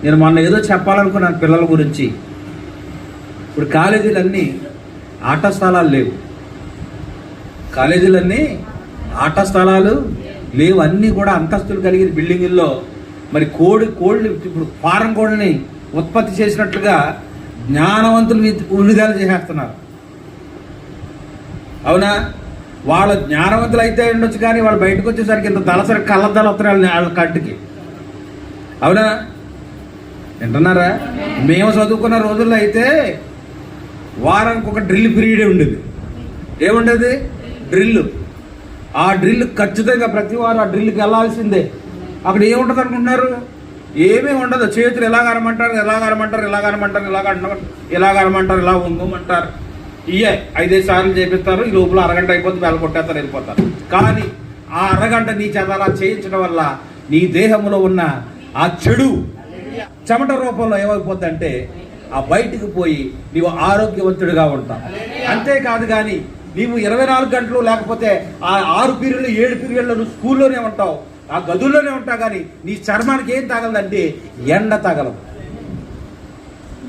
నేను మొన్న ఏదో చెప్పాలనుకున్నాను పిల్లల గురించి. ఇప్పుడు కాలేజీలన్నీ ఆట స్థలాలు లేవు, కాలేజీలన్నీ ఆట స్థలాలు లేవు, అన్నీ కూడా అంతస్తులు కలిగిన బిల్డింగుల్లో మరి కోళ్ళు ఇప్పుడు ఫారం కోళ్ళని ఉత్పత్తి చేసినట్లుగా జ్ఞానవంతులు విడుదల చేసేస్తున్నారు. అవునా? వాళ్ళ జ్ఞానవంతులు అయితే ఉండొచ్చు, కానీ వాళ్ళు బయటకు వచ్చేసరికి ఇంత దళసరి కళ్ళద్దాలు వస్తున్నాయి వాళ్ళ కంటికి. అవునా? వింటున్నారా? మేము చదువుకున్న రోజుల్లో అయితే వారానికి ఒక డ్రిల్ పీరియడ్ ఉండేది. ఏముండేది? డ్రిల్. ఆ డ్రిల్ ఖచ్చితంగా ప్రతి వారం ఆ డ్రిల్కి వెళ్ళాల్సిందే. అక్కడ ఏముంటుంది అనుకుంటున్నారు? ఏమీ ఉండదు. చేతులు ఎలాగనమంటారు, ఎలాగనమంటారు, ఎలాగనమంటారు, ఎలాగనమంటారు, ఇలా ఉంగమంటారు. ఇయే 5 సార్లు చేపిస్తారు. ఈ లోపల అరగంట అయిపోతుంది, వేళ కొట్టేస్తారు, వెళ్ళిపోతారు. కానీ ఆ అరగంట నీ చేత అలా చేయించడం వల్ల నీ దేహంలో ఉన్న ఆ చెడు చెమట రూపంలో ఏమైపోద్ది అంటే ఆ బయటికి పోయి నీవు ఆరోగ్యవంతుడిగా ఉంటావు. అంతేకాదు కానీ నీవు 24 గంటలు లేకపోతే ఆ 6 పీరియడ్లు 7 పీరియడ్లు నువ్వు స్కూల్లోనే ఉంటావు, ఆ గదుల్లోనే ఉంటావు. కానీ నీ చర్మానికి ఏం తగలదంటే ఎండ తగలదు.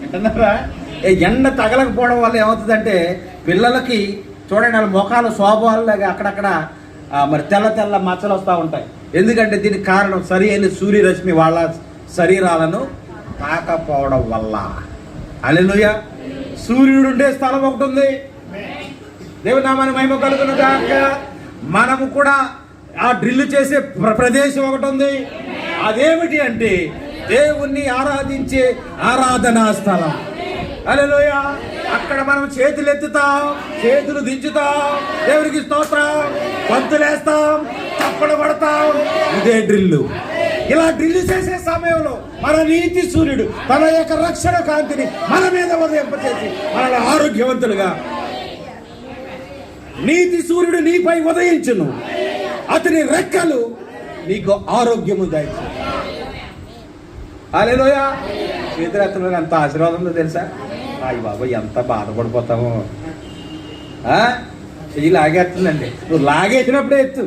ఏంటన్నారా? ఎండ తగలకపోవడం వల్ల ఏమవుతుందంటే పిల్లలకి చూడండి, వాళ్ళ ముఖాలు శోభాలులాగా అక్కడక్కడ మరి తెల్ల మచ్చలు వస్తూ ఉంటాయి. ఎందుకంటే దీనికి కారణం సరి అయిన సూర్యరశ్మి వాళ్ళ శరీరాలను తాకపోవడం వల్ల. హల్లెలూయా. సూర్యుడు ఉండే స్థలం ఒకటి ఉంది. దేవుని నామానికి మహిమ కలుగును గాక. మనము కూడా ఆ డ్రిల్ చేసే ప్రదేశం ఒకటి ఉంది. అదేమిటి అంటే దేవుణ్ణి ఆరాధించే ఆరాధనా స్థలం. హల్లెలూయా. అక్కడ మనం చేతులు ఎత్తుతాం, చేతులు దించుతాం, దేవునికి స్తోత్రం, పంతులేస్తాం, చప్పలు పడతాం. ఇదే డ్రిల్లు. ఇలా డ్రిల్ చేసే సమయంలో మన నీతి సూర్యుడు తన యొక్క రక్షణ కాంతిని మన మీద ఉదయింపచేసి మనల్ని ఆరోగ్యవంతులుగా, నీతి సూర్యుడు నీపై ఉదయించును, అతని రెక్కలు నీకు ఆరోగ్యము దయచు. హల్లెలూయా. చేతులెత్తలో ఎంత ఆశీర్వాదం ఉందో తెలుసా? అయ్య బాబా, ఎంత బాధపడిపోతామో. చెయ్యి లాగేస్తుందండి. నువ్వు లాగేసినప్పుడే ఎత్తు.